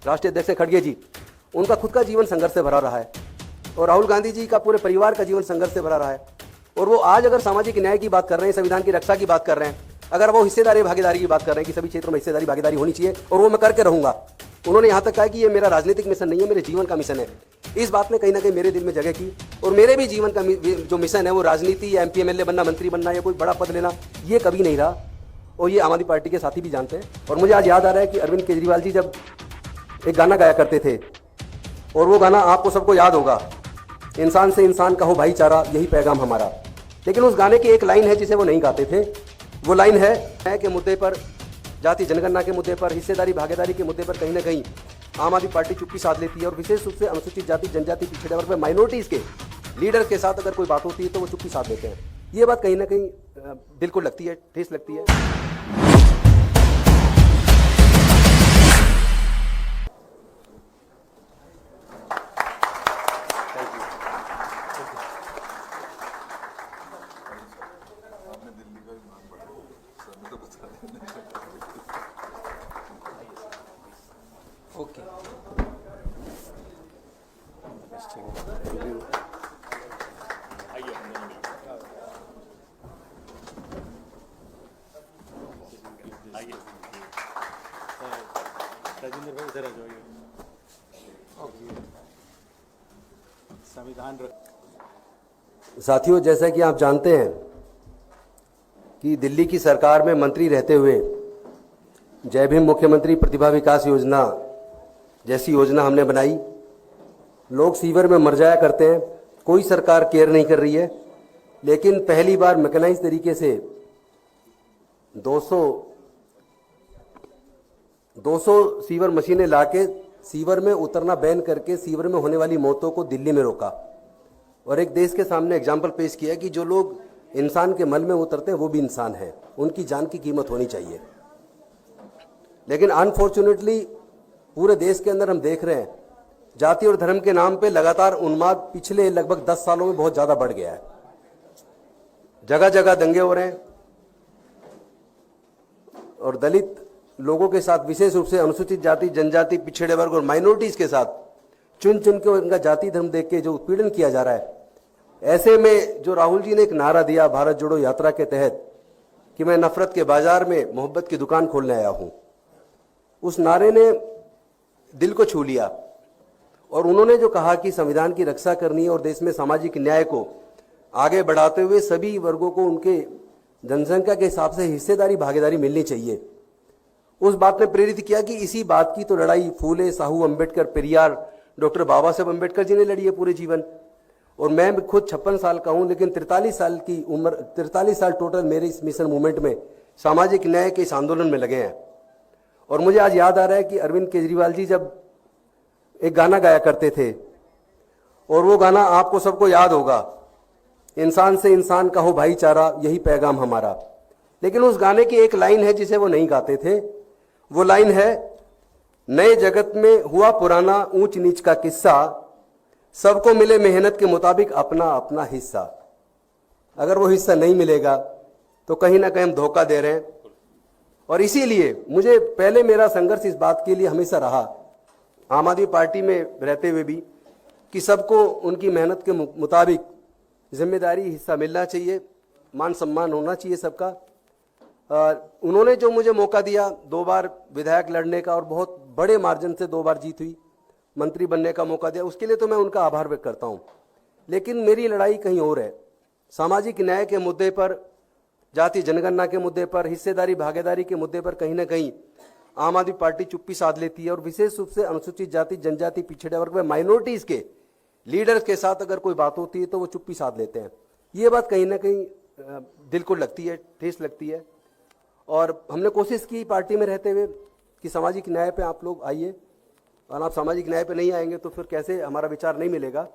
राष्ट्रीय अध्यक्ष हैं खड़गे जी, उनका खुद का जीवन संघर्ष से भरा रहा है और राहुल गांधी जी का पूरे परिवार का जीवन संघर्ष से भरा रहा है। और वो आज अगर सामाजिक न्याय की बात कर रहे हैं, संविधान की रक्षा की बात कर रहे हैं, अगर वो हिस्सेदारी भागीदारी की बात कर रहे हैं कि सभी क्षेत्रों में हिस्सेदारी भागीदारी होनी चाहिए और वो मैं करके रहूंगा, उन्होंने यहाँ तक कहा कि ये मेरा राजनीतिक मिशन नहीं है, मेरे जीवन का मिशन है। इस बात ने कहीं ना कहीं मेरे दिल में जगह की और मेरे भी जीवन का जो मिशन है वो राजनीति या MP MLA बनना, मंत्री बनना या कोई बड़ा पद लेना, ये कभी नहीं रहा और ये आम आदमी पार्टी के साथी भी जानते हैं। और मुझे आज याद आ रहा है कि अरविंद केजरीवाल जी जब एक गाना गाया करते थे और वो गाना आपको सबको याद होगा, इंसान से इंसान का हो भाईचारा यही पैगाम हमारा। लेकिन उस गाने की एक लाइन है जिसे वो नहीं गाते थे, वो लाइन है न्याय के मुद्दे पर, जाति जनगणना के मुद्दे पर, हिस्सेदारी भागीदारी के मुद्दे पर कहीं ना कहीं आम आदमी पार्टी चुप्पी साध लेती है और विशेष रूप से अनुसूचित जाति जनजाति पिछड़े वर्ग में माइनॉरिटीज के लीडर के साथ अगर कोई बात होती है तो वो चुप्पी साध लेते हैं। ये बात कहीं ना कहीं दिल को लगती है, ठेस लगती है। ओके, राजेंद्र भाई इधर आ जाइए। संविधान साथियों, जैसा कि आप जानते हैं कि दिल्ली की सरकार में मंत्री रहते हुए जय भीम मुख्यमंत्री प्रतिभा विकास योजना जैसी योजना हमने बनाई। लोग सीवर में मर जाया करते हैं, कोई सरकार केयर नहीं कर रही है, लेकिन पहली बार मैकेनाइज तरीके से 200 सीवर मशीनें लाके सीवर में उतरना बैन करके सीवर में होने वाली मौतों को दिल्ली में रोका और एक देश के सामने एग्जाम्पल पेश किया कि जो लोग इंसान के मल में उतरते हैं वो भी इंसान है, उनकी जान की कीमत होनी चाहिए। लेकिन अनफॉर्चुनेटली पूरे देश के अंदर हम देख रहे हैं जाति और धर्म के नाम पे लगातार उन्माद पिछले लगभग 10 सालों में बहुत ज्यादा बढ़ गया है। जगह जगह दंगे हो रहे हैं और दलित लोगों के साथ, विशेष रूप से अनुसूचित जाति जनजाति पिछड़े वर्ग और माइनॉरिटीज के साथ चुन चुन के उनका जाति धर्म देख के जो उत्पीड़न किया जा रहा है, ऐसे में जो राहुल जी ने एक नारा दिया भारत जोड़ो यात्रा के तहत कि मैं नफरत के बाजार में मोहब्बत की दुकान खोलने आया हूं, उस नारे ने दिल को छू लिया। और उन्होंने जो कहा कि संविधान की रक्षा करनी है और देश में सामाजिक न्याय को आगे बढ़ाते हुए सभी वर्गों को उनके जनसंख्या के हिसाब से हिस्सेदारी भागीदारी मिलनी चाहिए, उस बात ने प्रेरित किया कि इसी बात की तो लड़ाई फूले, साहू, अंबेडकर, पेरियार, डॉक्टर बाबा साहब अंबेडकर जी ने लड़ी है पूरे जीवन। और मैं खुद 56 साल का हूं, लेकिन 43 साल की उम्र, 43 साल टोटल मेरे इस मिशन मूवमेंट में सामाजिक न्याय के इस आंदोलन में लगे हैं। और मुझे आज याद आ रहा है कि अरविंद केजरीवाल जी जब एक गाना गाया करते थे और वो गाना आपको सबको याद होगा, इंसान से इंसान का हो भाईचारा यही पैगाम हमारा। लेकिन उस गाने की एक लाइन है जिसे वो नहीं गाते थे, वो लाइन है नए जगत में हुआ पुराना ऊंच नीच का किस्सा, सबको मिले मेहनत के मुताबिक अपना अपना हिस्सा। अगर वो हिस्सा नहीं मिलेगा तो कहीं ना कहीं हम धोखा दे रहे हैं। और इसीलिए मुझे पहले मेरा संघर्ष इस बात के लिए हमेशा रहा, आम आदमी पार्टी में रहते हुए भी, कि सबको उनकी मेहनत के मुताबिक जिम्मेदारी हिस्सा मिलना चाहिए, मान सम्मान होना चाहिए सबका। उन्होंने जो मुझे मौका दिया 2 बार विधायक लड़ने का और बहुत बड़े मार्जिन से 2 बार जीत हुई, मंत्री बनने का मौका दिया, उसके लिए तो मैं उनका आभार व्यक्त करता हूं। लेकिन मेरी लड़ाई कहीं और है। सामाजिक न्याय के मुद्दे पर, जाति जनगणना के मुद्दे पर, हिस्सेदारी भागीदारी के मुद्दे पर कहीं ना कहीं आम आदमी पार्टी चुप्पी साध लेती है और विशेष रूप से अनुसूचित जाति जनजाति पिछड़े वर्ग में माइनॉरिटीज के लीडर्स के साथ अगर कोई बात होती है तो वो चुप्पी साध लेते हैं। ये बात कहीं ना कहीं दिल को लगती है, ठेस लगती है। और हमने कोशिश की पार्टी में रहते हुए कि सामाजिक न्याय पे आप लोग आइए, और आप सामाजिक न्याय पे नहीं आएंगे तो फिर कैसे हमारा विचार नहीं मिलेगा।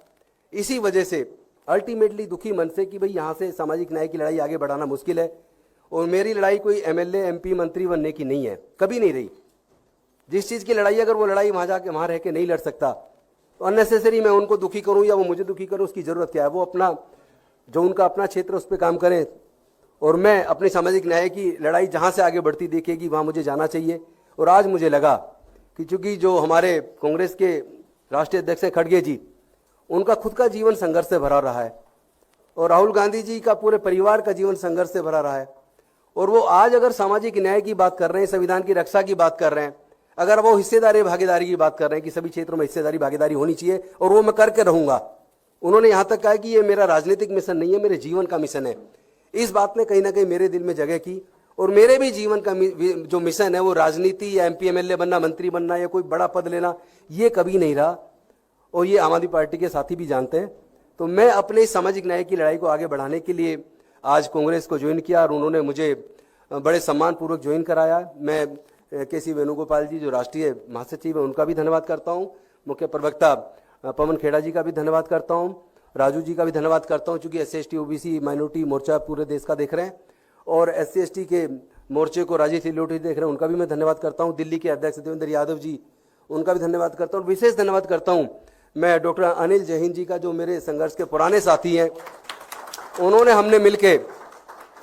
इसी वजह से अल्टीमेटली दुखी मन से कि भाई यहाँ से सामाजिक न्याय की लड़ाई आगे बढ़ाना मुश्किल है। और मेरी लड़ाई कोई MLA MP मंत्री बनने की नहीं है, कभी नहीं रही। जिस चीज़ की लड़ाई, अगर वो लड़ाई वहाँ जाके वहाँ रह के नहीं लड़ सकता तो अननेसेसरी मैं उनको दुखी करूँ या वो मुझे दुखी करूँ, उसकी ज़रूरत क्या है। वो अपना जो उनका अपना क्षेत्र उस पर काम करें और मैं अपनी सामाजिक न्याय की लड़ाई जहाँ से आगे बढ़ती देखेगी वहाँ मुझे जाना चाहिए। और आज मुझे लगा कि चूंकि जो हमारे कांग्रेस के राष्ट्रीय अध्यक्ष हैं खड़गे जी, उनका खुद का जीवन संघर्ष से भरा रहा है और राहुल गांधी जी का पूरे परिवार का जीवन संघर्ष से भरा रहा है। और वो आज अगर सामाजिक न्याय की बात कर रहे हैं, संविधान की रक्षा की बात कर रहे हैं, अगर वो हिस्सेदारी भागीदारी की बात कर रहे हैं कि सभी क्षेत्रों में हिस्सेदारी भागीदारी होनी चाहिए और वो मैं करके रहूंगा, उन्होंने यहां तक कहा कि ये मेरा राजनीतिक मिशन नहीं है, मेरे जीवन का मिशन है। इस बात ने कहीं ना कहीं मेरे दिल में जगह की और मेरे भी जीवन का जो मिशन है वो राजनीति या एमपी एमएलए बनना, मंत्री बनना या कोई बड़ा पद लेना, ये कभी नहीं रहा और ये आम आदमी पार्टी के साथी भी जानते हैं। तो मैं अपने सामाजिक न्याय की लड़ाई को आगे बढ़ाने के लिए आज कांग्रेस को ज्वाइन किया और उन्होंने मुझे बड़े सम्मानपूर्वक ज्वाइन कराया। मैं के.सी. वेणुगोपाल जी जो राष्ट्रीय महासचिव हैं उनका भी धन्यवाद करता हूँ, मुख्य प्रवक्ता पवन खेड़ा जी का भी धन्यवाद करता हूँ, राजू जी का भी धन्यवाद करता हूँ, चूँकि SC/ST OBC माइनॉरिटी मोर्चा पूरे देश का देख रहे हैं और SC/ST के मोर्चे को राजीव त्रिलोटी देख रहे हैं, उनका भी मैं धन्यवाद करता हूँ। दिल्ली के अध्यक्ष देवेंद्र यादव जी, उनका भी धन्यवाद करता हूँ। विशेष धन्यवाद करता हूँ मैं डॉक्टर अनिल जैन जी का, जो मेरे संघर्ष के पुराने साथी हैं। उन्होंने हमने मिलके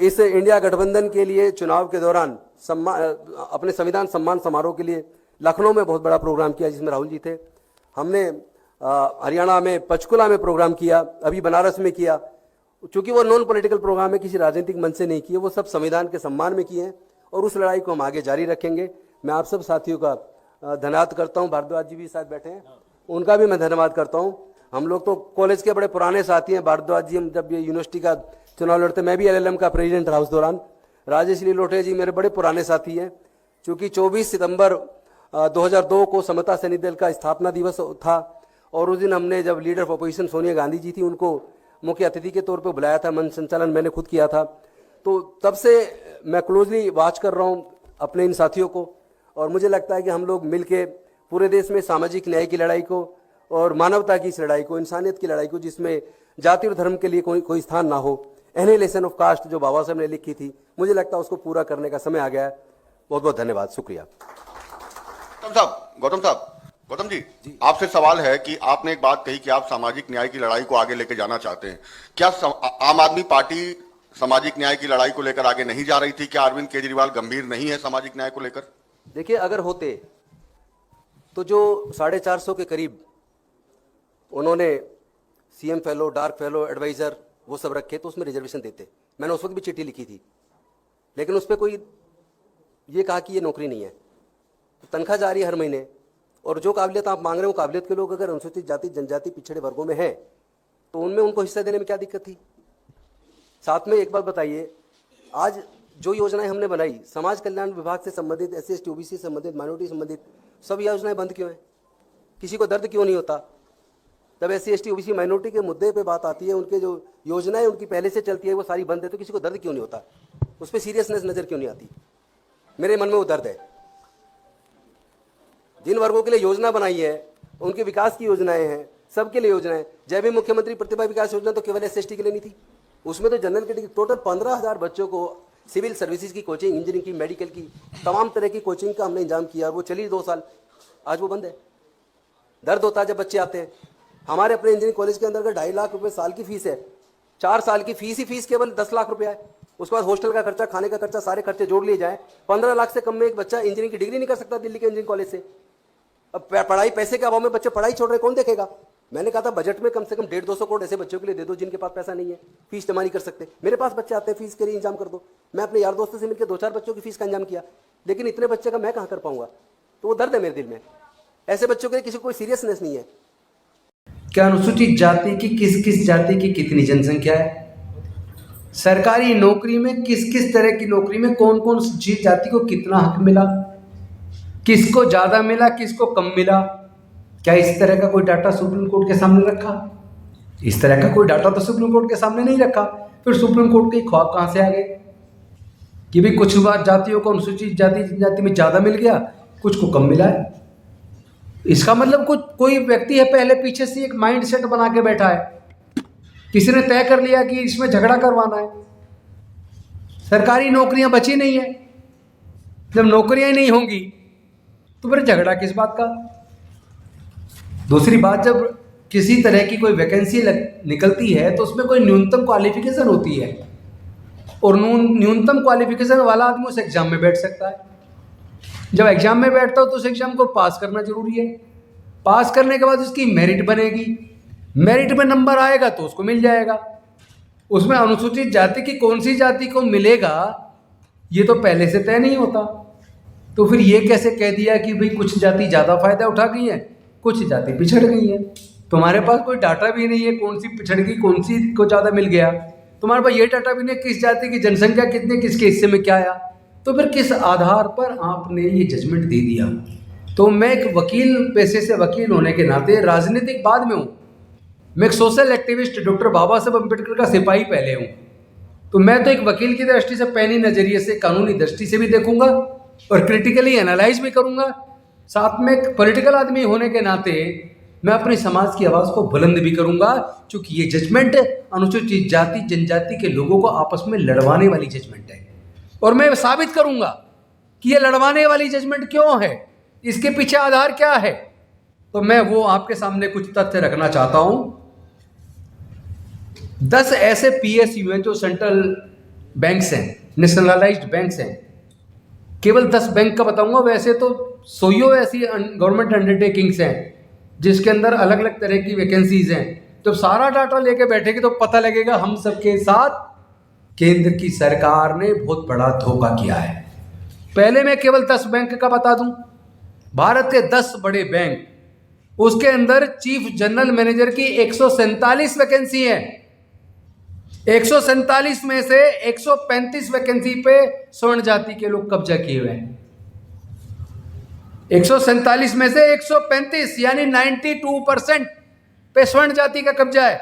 इस इंडिया गठबंधन के लिए चुनाव के दौरान अपने संविधान सम्मान समारोह के लिए लखनऊ में बहुत बड़ा प्रोग्राम किया जिसमें राहुल जी थे। हमने हरियाणा में पंचकुला में प्रोग्राम किया, अभी बनारस में किया। चूंकि वो नॉन पॉलिटिकल प्रोग्राम है, किसी राजनीतिक मंच से नहीं किए, वो सब संविधान के सम्मान में किए हैं और उस लड़ाई को हम आगे जारी रखेंगे। मैं आप सब साथियों का धन्यवाद करता हूँ। भारद्वाज जी भी साथ बैठे हैं, उनका भी मैं धन्यवाद करता हूँ। हम लोग तो कॉलेज के बड़े पुराने साथी हैं। भारद्वाज जी, हम जब ये यूनिवर्सिटी का चुनाव लड़ते, मैं भी LLM का प्रेसिडेंट रहा उस दौरान। राजेश लिलोटे जी मेरे बड़े पुराने साथी हैं। चूँकि 24 सितंबर 2002 को समता सैनिक दल का स्थापना दिवस था और उस दिन हमने जब leader of opposition Sonia Gandhi ji थी, उनको मुख्य अतिथि के तौर पर बुलाया था। मंच संचालन मैंने खुद किया था। तो तब से मैं क्लोजली वॉच कर रहा हूँ अपने इन साथियों को और मुझे लगता है कि हम लोग मिलके पूरे देश में सामाजिक न्याय की लड़ाई को और मानवता की इस लड़ाई को, इंसानियत की लड़ाई को, जिसमें जाति और धर्म के लिए कोई स्थान ना हो, एनिहिलेशन ऑफ कास्ट जो बाबा साहब ने लिखी थी, मुझे लगता है उसको पूरा करने का समय आ गया है। बहुत बहुत धन्यवाद, शुक्रिया। गौतम जी, आपसे सवाल है कि आपने एक बात कही कि आप सामाजिक न्याय की लड़ाई को आगे लेकर जाना चाहते हैं। क्या आम आदमी पार्टी सामाजिक न्याय की लड़ाई को लेकर आगे नहीं जा रही थी? क्या अरविंद केजरीवाल गंभीर नहीं है सामाजिक न्याय को लेकर? देखिए, अगर होते तो जो 450 के करीब उन्होंने CM fellow, dark fellow, adviser वो सब रखे, तो उसमें रिजर्वेशन देते। मैंने उस वक्त भी चिट्ठी लिखी थी, लेकिन उस पर कोई ये कहा कि ये नौकरी नहीं है, तो तनख्वाह जा रही है हर महीने और जो काबिलियत आप मांग रहे हो, काबिलियत के लोग अगर अनुसूचित जाति जनजाति पिछड़े वर्गों में हैं तो उनमें उनको हिस्सा देने में क्या दिक्कत थी? साथ में एक बात बताइए, आज जो योजनाएं हमने बनाई समाज कल्याण विभाग से संबंधित, SC/ST OBC से संबंधित, माइनॉरिटी संबंधित, सब योजनाएं बंद क्यों हैं? किसी को दर्द क्यों नहीं होता? तब SC/ST OBC माइनॉरिटी के मुद्दे पे बात आती है, उनके जो योजनाएं उनकी पहले से चलती है वो सारी बंद है, तो किसी को दर्द क्यों नहीं होता? उस पर सीरियसनेस नजर क्यों नहीं आती? मेरे मन में वो दर्द है। जिन वर्गों के लिए योजना बनाई है, उनके विकास की योजनाएं हैं, सबके लिए योजनाएं। जय भीम मुख्यमंत्री प्रतिभा विकास योजना तो केवल SC/ST के लिए नहीं थी, उसमें तो जनरल कैटेगरी टोटल 15,000 बच्चों को सिविल सर्विसेज की कोचिंग, इंजीनियरिंग की, मेडिकल की, तमाम तरह की कोचिंग का हमने इंतजाम किया और वो चली 2 साल, आज वो बंद है। दर्द होता है जब बच्चे आते हैं। हमारे अपने इंजीनियरिंग कॉलेज के अंदर अगर 2.5 लाख रुपए साल की फीस है, 4 साल की फीस ही फीस केवल 10 लाख रुपया है। उसके बाद हॉस्टल का खर्चा, खाने का खर्चा, सारे खर्चे जोड़ लिए जाए, 15 लाख से कम में एक बच्चा इंजीनियरिंग की डिग्री नहीं कर सकता दिल्ली के इंजीनियरिंग कॉलेज से। अब पढ़ाई, पैसे के अभाव में बच्चे पढ़ाई छोड़ रहे, कौन देखेगा? मैंने कहा था बजट में कम से कम 150-200 करोड़ ऐसे बच्चों के लिए दे दो जिनके पास पैसा नहीं है, फीस जमा नहीं कर सकते। मेरे पास बच्चे आते हैं, फीस के लिए इंतजाम कर दो। मैं अपने यार दोस्तों से मिलकर 2-4 बच्चों की फीस का इंतजाम किया, लेकिन इतने बच्चे का मैं कहाँ कर पाऊंगा? तो वो दर्द है मेरे दिल में। ऐसे बच्चों के लिए किसी को कोई सीरियसनेस नहीं है। क्या अनुसूचित जाति की किस जाति की कितनी जनसंख्या है? सरकारी नौकरी में किस तरह की नौकरी में कौन सी जाति को कितना हक मिला, किसको ज्यादा मिला, किसको कम मिला? क्या इस तरह का कोई डाटा सुप्रीम कोर्ट के सामने रखा? इस तरह का कोई डाटा तो सुप्रीम कोर्ट के सामने नहीं रखा। फिर सुप्रीम कोर्ट के ख्वाब कहां से आ गए कि भाई कुछ बार जातियों को अनुसूचित जाति में ज्यादा मिल गया, कुछ को कम मिला है? इसका मतलब कोई व्यक्ति है पहले पीछे से एक माइंड सेट बना के बैठा है, किसी ने तय कर लिया कि इसमें झगड़ा करवाना है। सरकारी नौकरियां बची नहीं है, जब नौकरियां ही नहीं होंगी तो फिर झगड़ा किस बात का? दूसरी बात, जब किसी तरह की कोई वैकेंसी निकलती है तो उसमें कोई न्यूनतम क्वालिफिकेशन होती है और न्यूनतम क्वालिफिकेशन वाला आदमी उस एग्जाम में बैठ सकता है। जब एग्जाम में बैठता हो तो उस एग्जाम को पास करना जरूरी है। पास करने के बाद उसकी मेरिट बनेगी, मेरिट में नंबर आएगा तो उसको मिल जाएगा। उसमें अनुसूचित जाति की कौन सी जाति को मिलेगा ये तो पहले से तय नहीं होता। तो फिर ये कैसे कह दिया कि भाई कुछ जाति ज़्यादा फायदा उठा गई है, कुछ जाति पिछड़ गई है। तुम्हारे पास कोई डाटा भी नहीं है कौन सी पिछड़ गई, कौन सी को ज़्यादा मिल गया। तुम्हारे पास ये डाटा भी नहीं किस जाति की जनसंख्या कितनी, किसके हिस्से में क्या आया। तो फिर किस आधार पर आपने ये जजमेंट दे दिया। तो मैं एक वकील पेशे से वकील होने के नाते राजनीतिक बाद में हूँ, मैं एक सोशल एक्टिविस्ट डॉक्टर बाबा साहब अम्बेडकर का सिपाही पहले हूँ। तो मैं तो एक वकील की दृष्टि से पैनी नज़रिए से कानूनी दृष्टि से भी देखूंगा और क्रिटिकली एनालाइज भी करूंगा। साथ में एक पॉलिटिकल आदमी होने के नाते मैं अपने समाज की आवाज़ को बुलंद भी करूंगा, क्योंकि ये जजमेंट अनुसूचित जाति जनजाति के लोगों को आपस में लड़वाने वाली जजमेंट है। और मैं साबित करूंगा कि ये लड़वाने वाली जजमेंट क्यों है, इसके पीछे आधार क्या है। तो मैं वो आपके सामने कुछ तथ्य रखना चाहता हूं। 10 ऐसे PSU हैं जो सेंट्रल बैंक्स हैं, नेशनलाइज्ड बैंक्स हैं। केवल 10 बैंक का बताऊंगा, वैसे तो सोयो ऐसी गवर्नमेंट अंडरटेकिंग्स हैं जिसके अंदर अलग अलग तरह की वैकेंसीज हैं। जब सारा डाटा लेके बैठेगी तो पता लगेगा हम सबके साथ केंद्र की सरकार ने बहुत बड़ा धोखा किया है। पहले मैं केवल 10 बैंक का बता दूं। भारत के 10 बड़े बैंक, उसके अंदर चीफ जनरल मैनेजर की 147 वैकेंसी है। 147 में से 135 वैकेंसी पे स्वर्ण जाति के लोग कब्जा किए हुए हैं। 147 में से 135 यानी 92% पे स्वर्ण जाति का कब्जा है।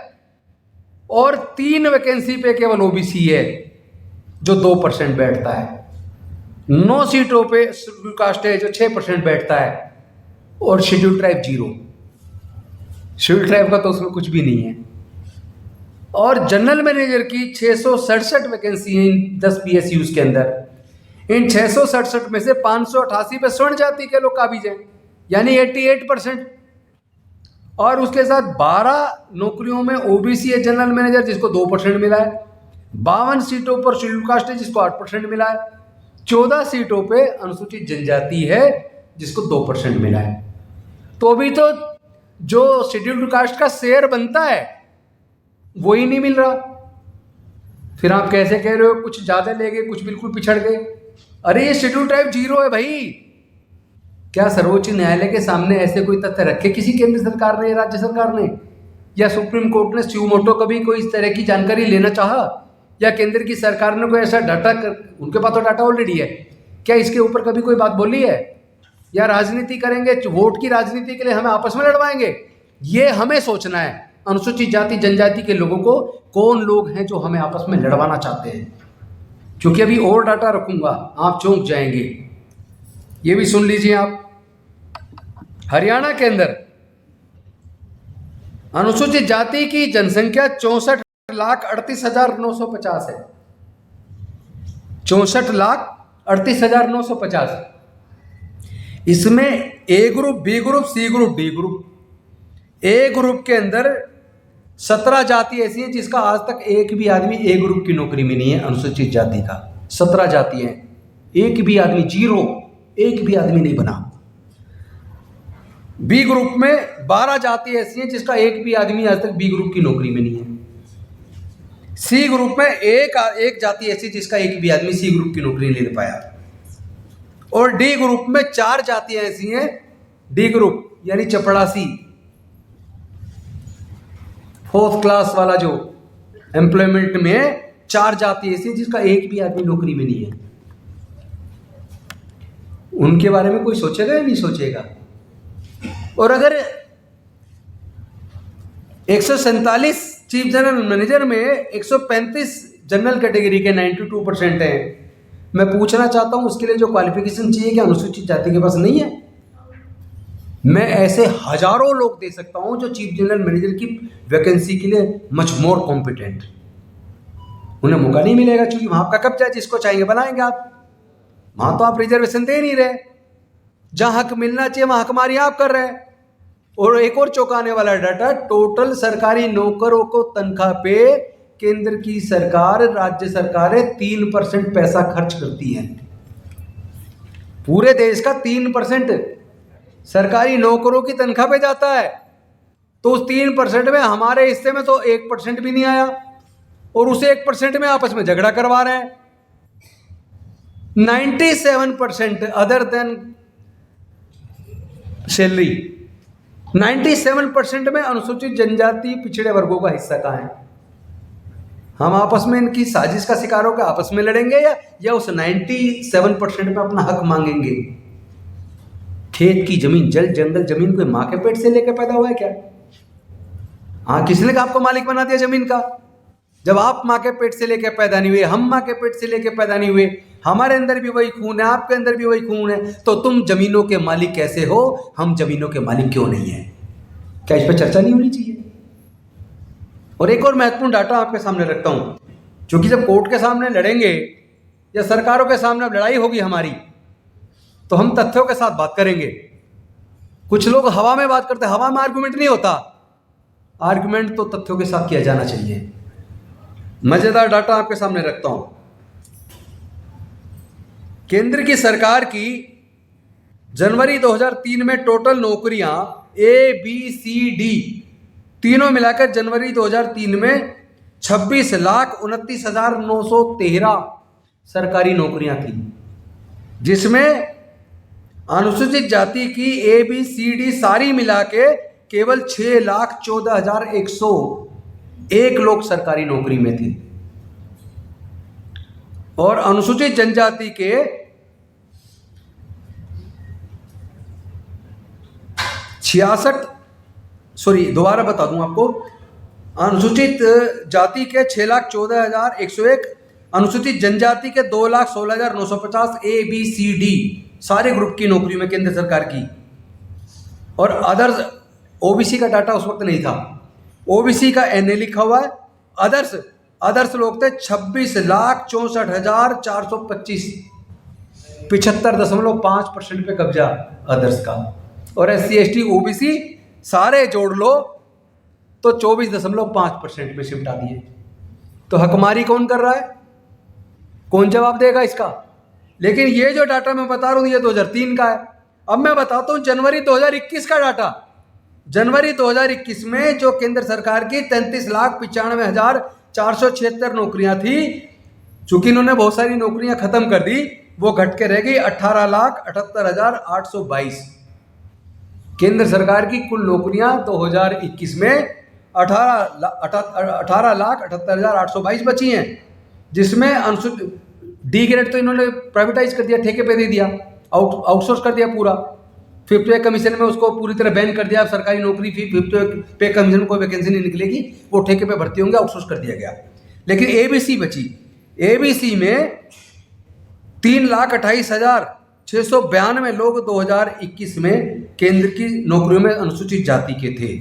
और 3 वैकेंसी पे केवल ओबीसी है जो 2% बैठता है। 9 सीटों पे शेड्यूल कास्ट है जो 6% बैठता है। और शेड्यूल ट्राइब 0। शेड्यूल ट्राइब का तो उसमें कुछ भी नहीं है। और जनरल मैनेजर की 667 वैकेंसी है इन 10 PSUs के अंदर। इन 667 में से 588 पे स्वर्ण जाति के लोग काबिज हैं, यानी 88%। और उसके साथ 12 नौकरियों में ओबीसी है जनरल मैनेजर जिसको 2% मिला है। 52 सीटों पर शेड्यूल कास्ट है जिसको 8% मिला है। 14 सीटों पे अनुसूचित जनजाति है जिसको 2% मिला है। तो अभी तो जो शेड्यूल्ड कास्ट का शेयर बनता है वो ही नहीं मिल रहा। फिर आप कैसे कह रहे हो कुछ ज्यादा ले गए, कुछ बिल्कुल पिछड़ गए। अरे ये शेड्यूल ट्राइब 0 है भाई। क्या सर्वोच्च न्यायालय के सामने ऐसे कोई तथ्य रखे किसी केंद्र सरकार ने, राज्य सरकार ने, या सुप्रीम कोर्ट ने स्यू मोटो कभी कोई इस तरह की जानकारी लेना चाहा, या केंद्र की सरकार ने कोई ऐसा डाटा उनके पास तो डाटा ऑलरेडी है, क्या इसके ऊपर कभी कोई बात बोली है? या राजनीति करेंगे, वोट की राजनीति के लिए हमें आपस में लड़वाएंगे? ये हमें सोचना है। अनुसूचित जाति जनजाति के लोगों को कौन लोग हैं जो हमें आपस में लड़वाना चाहते हैं। क्योंकि अभी और डाटा रखूंगा, आप चौंक जाएंगे। ये भी सुन लीजिए आप। हरियाणा के अंदर अनुसूचित जाति की जनसंख्या 64,38,950 है। 64,38,950। इसमें A group, B group, C group, D group. A group के अंदर 17 जाति ऐसी हैं जिसका आज तक एक भी आदमी ए ग्रुप की नौकरी में नहीं है। अनुसूचित जाति का 17 जाति हैं, एक भी आदमी 0, एक भी आदमी नहीं बना। बी ग्रुप में 12 जाति ऐसी हैं जिसका एक भी आदमी आज तक बी ग्रुप की नौकरी में नहीं है। सी ग्रुप में एक जाति ऐसी जिसका एक भी आदमी सी ग्रुप की नौकरी नहीं ले पाया। और डी ग्रुप में 4 जातियां ऐसी हैं, डी ग्रुप यानी चपड़ासी, 4th क्लास वाला जो एम्प्लॉयमेंट में 4 जाति ऐसी जिसका एक भी आदमी नौकरी में नहीं है। उनके बारे में कोई सोचेगा या नहीं सोचेगा? और अगर 147 चीफ जनरल मैनेजर में 135 जनरल कैटेगरी के 92% हैं, मैं पूछना चाहता हूं उसके लिए जो क्वालिफिकेशन चाहिए क्या अनुसूचित जाति के पास नहीं है? मैं ऐसे हजारों लोग दे सकता हूं जो चीफ जनरल मैनेजर की वैकेंसी के लिए मच मोर कॉम्पिटेंट। उन्हें मौका नहीं मिलेगा क्योंकि वहां का कब्जा है, जिसको चाहेंगे बनाएंगे आप। वहां तो आप रिजर्वेशन दे नहीं रहे, जहां हक मिलना चाहिए वहां हकमारी आप कर रहे हैं। और एक और चौंकाने वाला डाटा, टोटल सरकारी नौकरों को तनख्वाह पे केंद्र की सरकार, राज्य सरकारें 3% पैसा खर्च करती हैं। पूरे देश का 3% सरकारी नौकरों की तनख्वाह पे जाता है। तो उस 3% में हमारे हिस्से में तो 1% भी नहीं आया, और उस 1% में आपस में झगड़ा करवा रहे हैं। 97% अदर देन सैलरी, 97% में अनुसूचित जनजाति पिछड़े वर्गों का हिस्सा कहाँ है? हम आपस में इनकी साजिश का शिकार होकर आपस में लड़ेंगे या उस 97% में अपना हक मांगेंगे? खेत की जमीन, जल जंगल जमीन कोई माँ के पेट से लेकर पैदा हुआ है क्या? हाँ, किसने आपको मालिक बना दिया जमीन का? जब आप माँ के पेट से लेकर पैदा नहीं हुए, हम माँ के पेट से लेकर पैदा नहीं हुए, हमारे अंदर भी वही खून है, आपके अंदर भी वही खून है, तो तुम जमीनों के मालिक कैसे हो, हम जमीनों के मालिक क्यों नहीं है? क्या इस पर चर्चा नहीं होनी चाहिए? और एक और महत्वपूर्ण डाटा आपके सामने रखता हूं, क्योंकि जब कोर्ट के सामने लड़ेंगे या सरकारों के सामने अब लड़ाई होगी हमारी, तो हम तथ्यों के साथ बात करेंगे। कुछ लोग हवा में बात करते हैं, हवा में आर्गुमेंट नहीं होता, आर्गुमेंट तो तथ्यों के साथ किया जाना चाहिए। मजेदार डाटा आपके सामने रखता हूं। केंद्र की सरकार की जनवरी 2003 में टोटल नौकरियां ABCD तीनों मिलाकर जनवरी 2003 में 26,29,913 सरकारी नौकरियां थी, जिसमें अनुसूचित जाति की ABCD सारी मिला के केवल 6,14,101 लोग सरकारी नौकरी में थे, और अनुसूचित जनजाति के 6,14,101, अनुसूचित जनजाति के 2,16,950 ABCD सारे ग्रुप की नौकरी में केंद्र सरकार की। और अदर्स, OBC का डाटा उस वक्त नहीं था, OBC का NA लिखा हुआ है। अदर्स लोग थे 26,64,425, 75.5% पे कब्जा अदर्स का। और SC ST OBC सारे जोड़ लो तो 24.5% में सिमटा दिए। तो हकमारी कौन कर रहा है? कौन जवाब देगा इसका? लेकिन ये जो डाटा मैं बता रहा हूं ये 2003 का है। अब मैं बताता हूं जनवरी 2021 का डाटा। जनवरी 2021 में जो केंद्र सरकार की 33,95,476 नौकरियां थी, चूंकि इन्होंने बहुत सारी नौकरियां खत्म कर दी, वो घट के रह गई 18,78,822। केंद्र सरकार की कुल नौकरियां 2021 में 18,78,822 बची हैं, जिसमें अनुसूचित डी ग्रेड तो इन्होंने प्राइवेटाइज कर दिया, ठेके पे दे दिया, आउटसोर्स कर दिया पूरा। फिफ्थ पे कमीशन में उसको पूरी तरह बैन कर दिया। अब सरकारी नौकरी फिफ्थ पे कमीशन में कोई वैकेंसी नहीं निकलेगी, वो ठेके पे भर्ती होंगे, आउटसोर्स कर दिया गया। लेकिन ABC बची। ABC में 3,28,692 लोग 2021 में केंद्र की नौकरियों में अनुसूचित जाति के थे।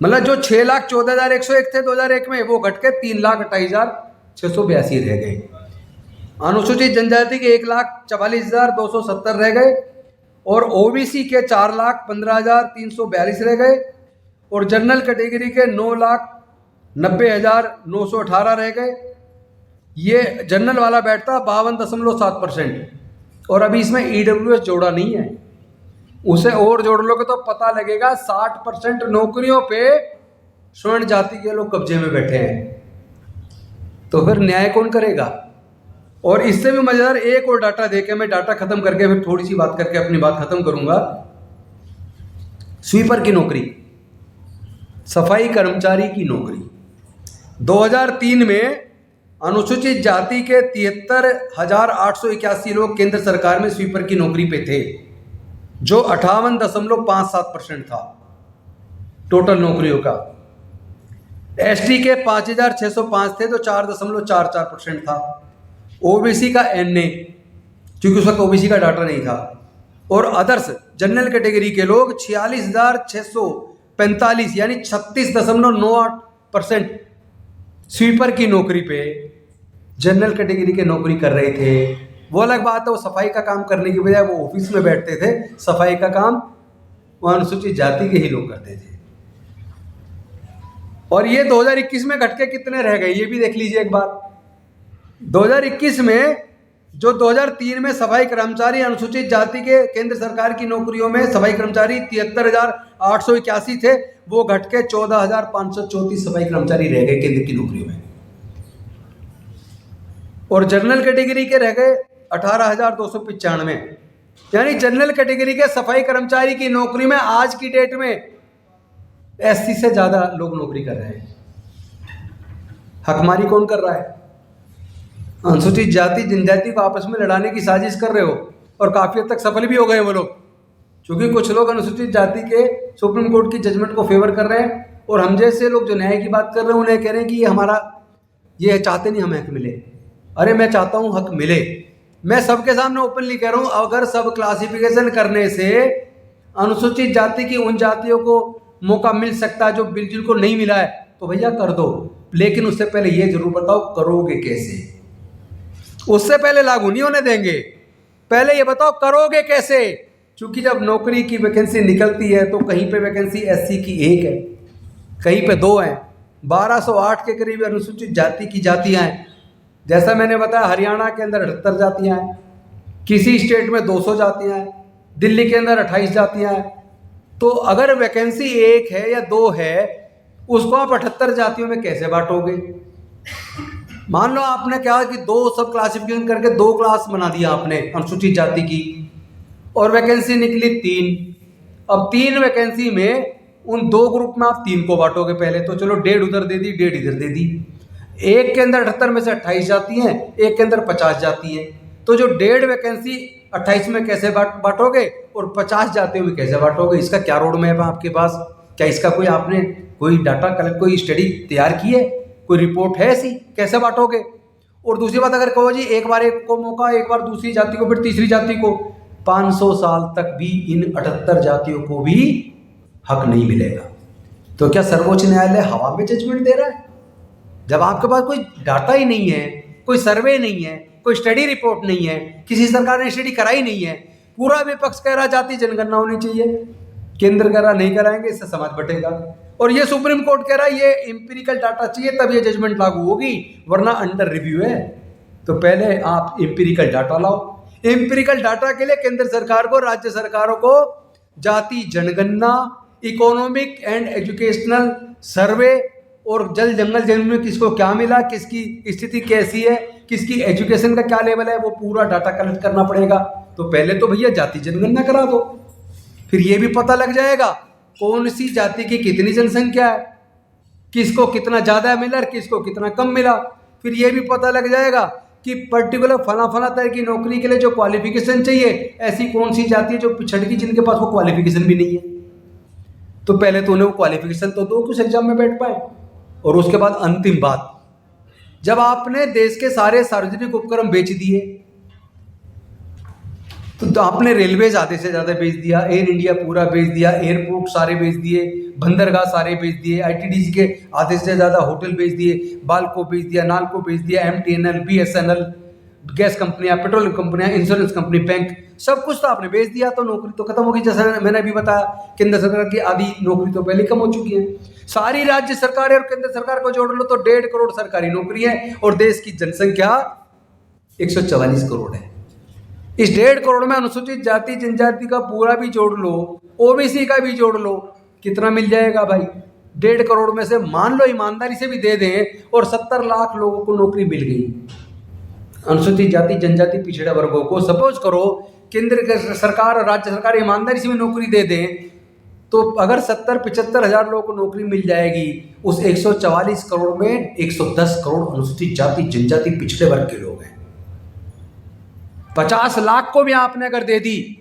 मतलब जो 6,14,101 थे 2001 में, वो घट के 3,28,682 रह गए। अनुसूचित जनजाति के 1,44,270 रह गए, और OBC के 4,15,342 रह गए, और जनरल कैटेगरी के 9,90,918 रह गए। ये जनरल वाला बैठता 52.7%। और अभी इसमें EWS जोड़ा नहीं है, उसे और जोड़ लोगे तो पता लगेगा 60% नौकरियों पे स्वर्ण जाति के लोग कब्जे में बैठे हैं। तो फिर न्याय कौन करेगा? और इससे भी मजेदार एक और डाटा देके मैं डाटा खत्म करके फिर थोड़ी सी बात करके अपनी बात खत्म करूंगा। स्वीपर की नौकरी, सफाई कर्मचारी की नौकरी, 2003 में अनुसूचित जाति के 73,881 लोग केंद्र सरकार में स्वीपर की नौकरी पे थे, जो 58.57% था टोटल नौकरियों का। ST के 5,605 थे, जो 4.44% था। OBC का NA, क्योंकि उस वक्त OBC का डाटा नहीं था, और अदर्स जनरल कैटेगरी के लोग 46,645 यानी 36.98% स्वीपर की नौकरी पे जनरल कैटेगरी के नौकरी कर रहे थे। वो अलग बात है, वो सफाई का काम करने की बजाय वो ऑफिस में बैठते थे, सफाई का काम वो अनुसूचित जाति के ही लोग करते थे। और ये 2021 में घट के कितने रह गए ये भी देख लीजिए एक बार। 2021 में जो 2003 में सफाई कर्मचारी अनुसूचित जाति के केंद्र सरकार की नौकरियों में सफाई कर्मचारी 73,881 थे, वो घट के 14,534 सफाई कर्मचारी रह गए केंद्र की नौकरियों में, और जनरल कैटेगरी के रह गए 18,295। यानी जनरल कैटेगरी के सफाई कर्मचारी की नौकरी में आज की डेट में एससी से ज्यादा लोग नौकरी कर रहे हैं। हकमारी कौन कर रहा है? अनुसूचित जाति जनजाति को आपस में लड़ाने की साजिश कर रहे हो, और काफी हद तक सफल भी हो गए वो लोग, क्योंकि कुछ लोग अनुसूचित जाति के सुप्रीम कोर्ट की जजमेंट को फेवर कर रहे हैं, और हम जैसे लोग जो न्याय की बात कर रहे हैं उन्हें कह रहे हैं कि ये हमारा, ये चाहते नहीं हमें हक मिले। अरे मैं चाहता हूं हक मिले। मैं सबके सामने ओपनली कह रहा हूं, अगर सब क्लासिफिकेशन करने से अनुसूचित जाति की उन जातियों को मौका मिल सकता है जो बिल्कुल को नहीं मिला है, तो भैया कर दो, लेकिन उससे पहले ये जरूर बताओ करोगे कैसे। उससे पहले लागू नहीं होने देंगे, पहले ये बताओ करोगे कैसे। क्योंकि जब नौकरी की वैकेंसी निकलती है तो कहीं पे वैकेंसी एससी की 1 है, कहीं पे 2 है, 1208 के करीब अनुसूचित जाति की जातियां हैं। जैसा मैंने बताया हरियाणा के अंदर 78 जातियां हैं, किसी स्टेट में 200 जातियां हैं, दिल्ली के अंदर 28 जातियां हैं। तो अगर वैकेंसी 1 है या 2 है, उसको आप 78 जातियों में कैसे बांटोगे? मान लो आपने क्या कि 2 सब क्लासिफिकेशन करके 2 क्लास बना दिया आपने अनुसूचित जाति की, और वैकेंसी निकली 3। अब 3 वैकेंसी में उन 2 ग्रुप में आप 3 को बांटोगे पहले, तो चलो 1.5 उधर दे दी, 1.5 इधर दे दी। एक के अंदर 78 में से 28 जाती हैं, एक के अंदर 50 जाती हैं। तो जो 1.5 वैकेंसी 28 में कैसे बांटोगे और 50 जातियों में कैसे बांटोगे? इसका क्या रोड मैप है आपके पास? क्या इसका कोई आपने कोई डाटा कलेक्ट, कोई स्टडी तैयार की है, कोई रिपोर्ट है ऐसी? कैसे बांटोगे? और दूसरी बात, अगर कहो जी एक बार एक को मौका, एक बार दूसरी जाति को, फिर तीसरी जाति को, 500 साल तक भी इन 78 जातियों को भी हक नहीं मिलेगा। तो क्या सर्वोच्च न्यायालय हवा में जजमेंट दे रहा है? जब आपके पास कोई डाटा ही नहीं है, कोई सर्वे नहीं है, कोई स्टडी रिपोर्ट नहीं है, किसी सरकार ने स्टडी कराई नहीं है, पूरा विपक्ष कह रहा जाति जनगणना होनी चाहिए, केंद्र कह रहा नहीं कराएंगे, इससे समाज बटेगा, और ये सुप्रीम कोर्ट कह रहा है ये इंपीरिकल डाटा चाहिए तब ये जजमेंट लागू होगी, वरना अंडर रिव्यू है। तो पहले आप इंपीरिकल डाटा लाओ। इंपीरिकल डाटा के लिए केंद्र सरकार को, राज्य सरकारों को जाति जनगणना, इकोनॉमिक एंड एजुकेशनल सर्वे, और जल जंगल जमीन में किसको क्या मिला, किसकी स्थिति कैसी है, किसकी एजुकेशन का क्या लेवल है, वो पूरा डाटा कलेक्ट करना पड़ेगा। तो पहले तो भैया जाति जनगणना करा दो, फिर ये भी पता लग जाएगा कौन सी जाति की कितनी जनसंख्या है, किसको कितना ज़्यादा मिला और किसको कितना कम मिला। फिर ये भी पता लग जाएगा कि पर्टिकुलर फला तरह की नौकरी के लिए जो क्वालिफिकेशन चाहिए, ऐसी कौन सी जाति है जो पिछड़ गई, जिनके पास वो क्वालिफिकेशन भी नहीं है। तो पहले तो उन्हें वो क्वालिफिकेशन तो दो कि उस एग्जाम में बैठ पाए। और उसके बाद अंतिम बात, जब आपने देश के सारे सार्वजनिक उपक्रम बेच दिए, तो आपने रेलवेज आधे से ज़्यादा बेच दिया, एयर इंडिया पूरा बेच दिया, एयरपोर्ट सारे बेच दिए, बंदरगाह सारे बेच दिए, आईटीडीसी के आधे से ज़्यादा होटल बेच दिए, बाल्को बेच दिया, नाल्को बेच दिया, एमटीएनएल, बीएसएनएल, गैस कंपनियां, पेट्रोल कंपनियां, इंश्योरेंस कंपनी, बैंक, सब कुछ तो आपने बेच दिया। तो नौकरी तो खत्म होगी। जैसा मैंने अभी बताया, केंद्र सरकार की आधी नौकरी तो पहले कम हो चुकी है। सारी राज्य सरकारें और केंद्र सरकार को जोड़ लो तो 1.5 करोड़ सरकारी नौकरी है, और देश की जनसंख्या 144 करोड़ है। इस 1.5 करोड़ में अनुसूचित जाति जनजाति का पूरा भी जोड़ लो, ओबीसी का भी जोड़ लो, कितना मिल जाएगा भाई? 1.5 करोड़ में से मान लो ईमानदारी से भी दे दें और 70 लाख लोगों को नौकरी मिल गई, अनुसूचित जाति जनजाति पिछड़े वर्गों को। सपोज करो केंद्र सरकार और राज्य सरकार ईमानदारी से भी नौकरी दे दें, तो अगर 70-75 हज़ार लोगों को नौकरी मिल जाएगी, उस 144 करोड़ में 110 करोड़ अनुसूचित जाति जनजाति पिछड़े वर्ग के लोग हैं। 50 लाख को भी आपने अगर दे दी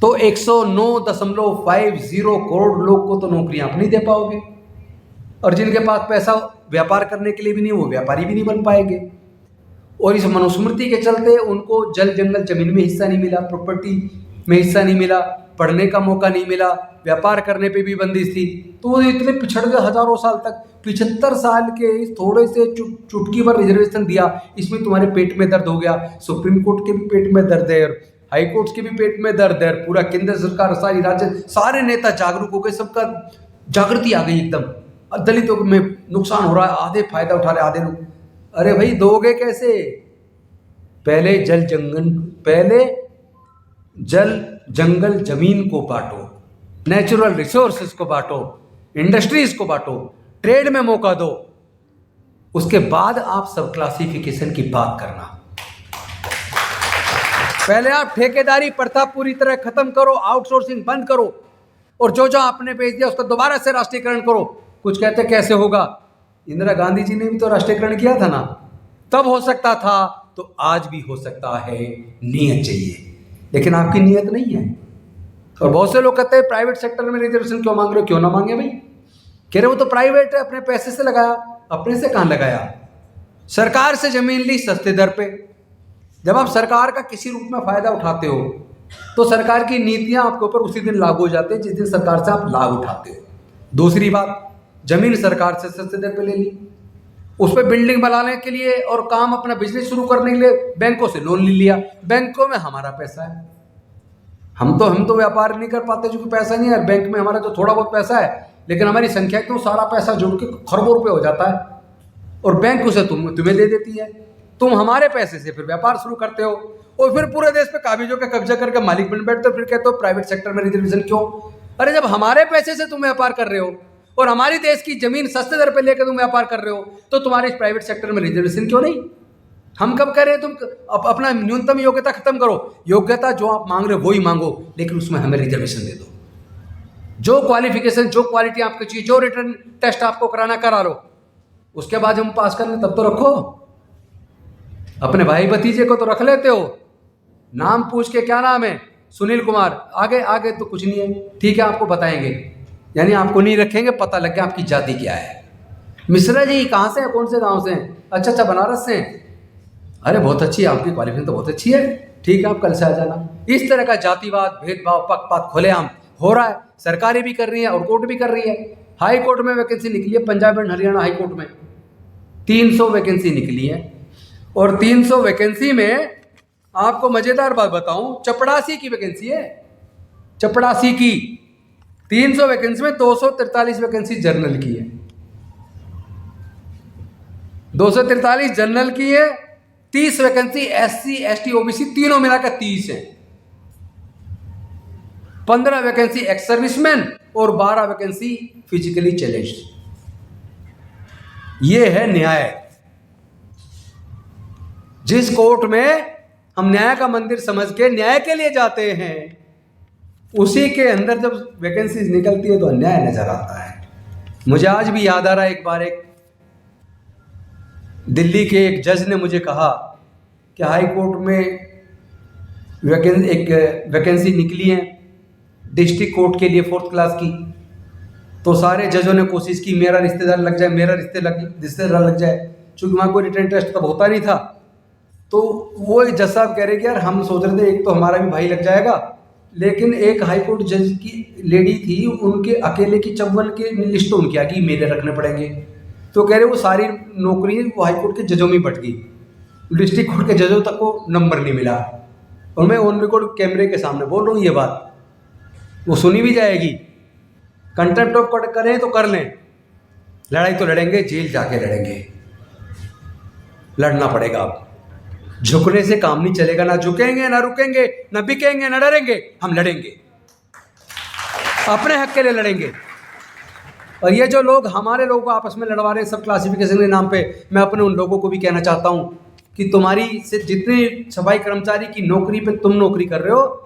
तो 109.50 करोड़ लोग को तो नौकरी आप नहीं दे पाओगे, और जिनके पास पैसा व्यापार करने के लिए भी नहीं, वो व्यापारी भी नहीं बन पाएंगे। और इस मनुस्मृति के चलते उनको जल जंगल जमीन में हिस्सा नहीं मिला, प्रॉपर्टी में हिस्सा नहीं मिला, पढ़ने का मौका नहीं मिला, व्यापार करने पे भी बंदिश थी। तो वो इतने पिछड़ गए हजारों साल तक। 75 साल के इस थोड़े से चुटकी भर रिजर्वेशन दिया, इसमें तुम्हारे पेट में दर्द हो गया। सुप्रीम कोर्ट के भी पेट में दर्द है, हाई कोर्ट के भी पेट में दर्द है, पूरा केंद्र सरकार, सारी राज्य, सारे नेता जागरूक हो गए, सबका जागृति आ गई एकदम। दलितों में नुकसान हो रहा है, आधे फायदा उठा रहे, आधे लोग। अरे भाई दोगे कैसे? पहले जल जंगल जमीन को बांटो, नेचुरल रिसोर्सेज को बांटो, इंडस्ट्रीज को बांटो, ट्रेड में मौका दो, उसके बाद आप सब क्लासिफिकेशन की बात करना। पहले आप ठेकेदारी प्रथा पूरी तरह खत्म करो, आउटसोर्सिंग बंद करो, और जो जो आपने बेच दिया उसका दोबारा से राष्ट्रीयकरण करो। कुछ कहते कैसे होगा, इंदिरा गांधी जी ने भी तो राष्ट्रीयकरण किया था ना, तब हो सकता था, तो आज भी हो सकता है, नीयत चाहिए। लेकिन आपकी नीयत नहीं है। और बहुत से लोग कहते हैं प्राइवेट सेक्टर में रिजर्वेशन क्यों मांग रहे हो, क्यों ना मांगे भाई, कह रहे वो तो प्राइवेट है, अपने पैसे से लगाया। अपने से कहाँ लगाया, सरकार से जमीन ली सस्ते दर पे। जब आप सरकार का किसी रूप में फायदा उठाते हो तो सरकार की नीतियां आपके ऊपर उसी दिन लागू हो जाती है जिस दिन सरकार से आप लाभ उठाते हो। दूसरी बात, जमीन सरकार से सस्ते दर पे ले ली, उस पर बिल्डिंग बनाने के लिए और काम अपना बिजनेस शुरू करने के लिए बैंकों से लोन ले लिया। बैंकों में हमारा पैसा है, हम तो व्यापार नहीं कर पाते क्योंकि पैसा नहीं है। बैंक में हमारा जो थोड़ा बहुत पैसा है, लेकिन हमारी संख्या क्यों सारा पैसा जुड़ के खरबों रुपये हो जाता है, और बैंक उसे तुम्हें दे देती है। तुम हमारे पैसे से फिर व्यापार शुरू करते हो, और फिर पूरे देश पे काबिजों का कब्जा करके मालिक बन बैठते हो। फिर कहते हो प्राइवेट सेक्टर में रिजर्वेशन क्यों। अरे जब हमारे पैसे से तुम व्यापार कर रहे हो और हमारी देश की जमीन सस्ते दर पे लेकर तुम व्यापार कर रहे हो, तो तुम्हारे इस प्राइवेट सेक्टर में रिजर्वेशन क्यों नहीं। हम कब कह रहे हैं तुम अपना न्यूनतम योग्यता खत्म करो, योग्यता जो आप मांग रहे हो वही मांगो, लेकिन उसमें हमें रिजर्वेशन दे दो। जो क्वालिफिकेशन, जो क्वालिटी आपको चाहिए, जो रिटर्न टेस्ट आपको कराना करा लो, उसके बाद हम पास करने तब तो रखो। अपने भाई भतीजे को तो रख लेते हो, नाम पूछ के क्या नाम है, सुनील कुमार, आगे आगे तो कुछ नहीं है, ठीक है आपको बताएंगे, यानी आपको नहीं रखेंगे, पता लग गया आपकी जाति क्या है। मिश्रा जी कहाँ से हैं, कौन से गांव से हैं, अच्छा बनारस से हैं, अरे बहुत अच्छी है, आपकी क्वालिफिकेशन तो बहुत अच्छी है, ठीक है आप कल से आ जाना। इस तरह का जातिवाद, भेदभाव, पक्षपात खुलेआम हो रहा है। सरकारें भी कर रही है और कोर्ट भी कर रही है। हाई कोर्ट में वैकेंसी निकली है, Punjab and Haryana high court में 300 वैकेंसी निकली है, और 300 वैकेंसी में आपको मजेदार बात बताऊं, चपड़ासी की वैकेंसी है, चपड़ासी की 300 वैकेंसी में 243 वैकेंसी जनरल की है, 243 जनरल की है, 30 वैकेंसी SC ST OBC तीनों मिलाकर 30 है, 15 वैकेंसी एक्स सर्विसमैन और 12 वैकेंसी फिजिकली चैलेंज्ड। ये है न्याय। जिस कोर्ट में हम न्याय का मंदिर समझ के न्याय के लिए जाते हैं, उसी के अंदर जब वैकेंसीज निकलती है तो अन्याय नजर आता है। मुझे आज भी याद आ रहा है, एक बार एक दिल्ली के एक जज ने मुझे कहा कि हाई कोर्ट में एक वैकेंसी निकली है डिस्ट्रिक्ट कोर्ट के लिए 4th क्लास की, तो सारे जजों ने कोशिश की मेरा रिश्तेदार लग जाए, मेरा रिश्तेदार लग जाए, क्योंकि वहाँ कोई रिटर्न टेस्ट तब होता नहीं था। तो वो जज साहब कह रहे कि यार हम सोच रहे थे एक तो हमारा भी भाई लग जाएगा, लेकिन एक हाई कोर्ट जज की लेडी थी, उनके अकेले की 54 के लिस्ट उनकी आ गई, मेरे रखने पड़ेंगे। तो कह रहे वो सारी नौकरी वो हाई कोर्ट के जजों में बट गई, डिस्ट्रिक्ट कोर्ट के जजों तक को नंबर नहीं मिला। और मैं ऑन रिकॉर्ड कैमरे के सामने बोल रहा हूँ ये बात, वो सुनी भी जाएगी। कंटेम्प्ट ऑफ कोर्ट करें तो कर लें, लड़ाई तो लड़ेंगे, जेल जाके लड़ेंगे, लड़ना पड़ेगा। आप झुकने से काम नहीं चलेगा, ना झुकेंगे ना रुकेंगे ना बिकेंगे ना डरेंगे, हम लड़ेंगे, अपने हक के लिए लड़ेंगे। और ये जो लोग हमारे लोगों को आपस में लड़वा रहे हैं सब क्लासिफिकेशन के नाम पे, मैं अपने उन लोगों को भी कहना चाहता हूँ कि तुम्हारी से जितने सफाई कर्मचारी की नौकरी पे तुम नौकरी कर रहे हो,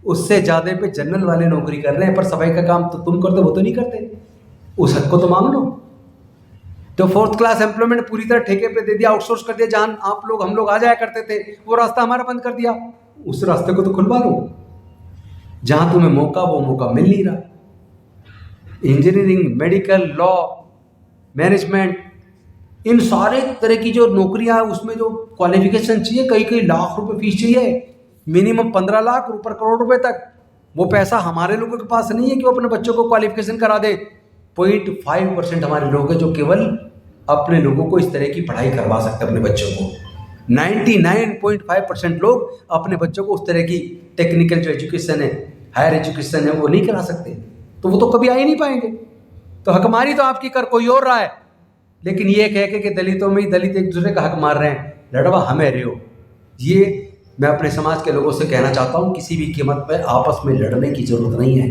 उससे ज़्यादा पे जनरल वाले नौकरी कर रहे हैं, पर सफाई का काम तो तुम करते, वो तो नहीं करते। उस हक को तो मांग लो। तो 4th क्लास एम्प्लॉयमेंट पूरी तरह ठेके पे दे दिया, आउटसोर्स कर दिया, जहाँ हम लोग आ जाया करते थे, वो रास्ता हमारा बंद कर दिया। उस रास्ते को तो खुलवा लो, जहाँ तुम्हें मौका वो मौका मिल नहीं रहा। इंजीनियरिंग, मेडिकल, लॉ, मैनेजमेंट, इन सारे तरह की जो नौकरियां, उसमें जो क्वालिफिकेशन चाहिए, कई लाख रुपए फीस चाहिए, मिनिमम 15 लाख ऊपर करोड़ रुपए तक। वो पैसा हमारे लोगों के पास नहीं है कि वो अपने बच्चों को क्वालिफिकेशन करा दे। 0.5% हमारे लोग हैं जो केवल अपने लोगों को इस तरह की पढ़ाई करवा सकते हैं अपने बच्चों को। 99.5% लोग अपने बच्चों को उस तरह की टेक्निकल जो एजुकेशन है, हायर एजुकेशन है, वो नहीं करा सकते, तो वो तो कभी आ ही नहीं पाएंगे। तो हकमारी तो आपकी कर कोई और रहा है, लेकिन ये कह के कि दलितों में ही दलित एक दूसरे का हक मार रहे हैं, लड़वा हमें रहे हो। ये मैं अपने समाज के लोगों से कहना चाहता हूँ, किसी भी कीमत पर आपस में लड़ने की जरूरत नहीं है।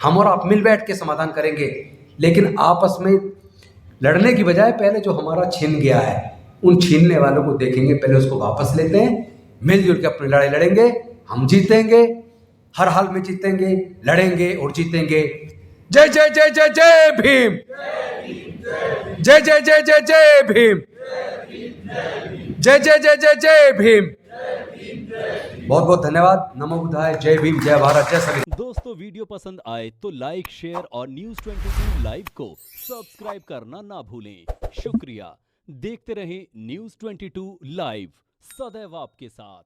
हम और आप मिल बैठ के समाधान करेंगे, लेकिन आपस में लड़ने की बजाय पहले जो हमारा छीन गया है उन छीनने वालों को देखेंगे, पहले उसको वापस लेते हैं, मिलजुल के अपनी लड़ाई लड़ेंगे, हम जीतेंगे, हर हाल में जीतेंगे, लड़ेंगे और जीतेंगे। जय जय जय जय जय भीम, जय जय जय जय जय भीम, जय जय जय जय जय भीम। बहुत बहुत धन्यवाद। नमो बुद्धाय। जय भीम, जय भारत, जय सभी। दोस्तों वीडियो पसंद आए तो लाइक, शेयर और न्यूज़ 22 लाइव को सब्सक्राइब करना ना भूलें। शुक्रिया। देखते रहें न्यूज़ 22 लाइव, सदैव आपके साथ।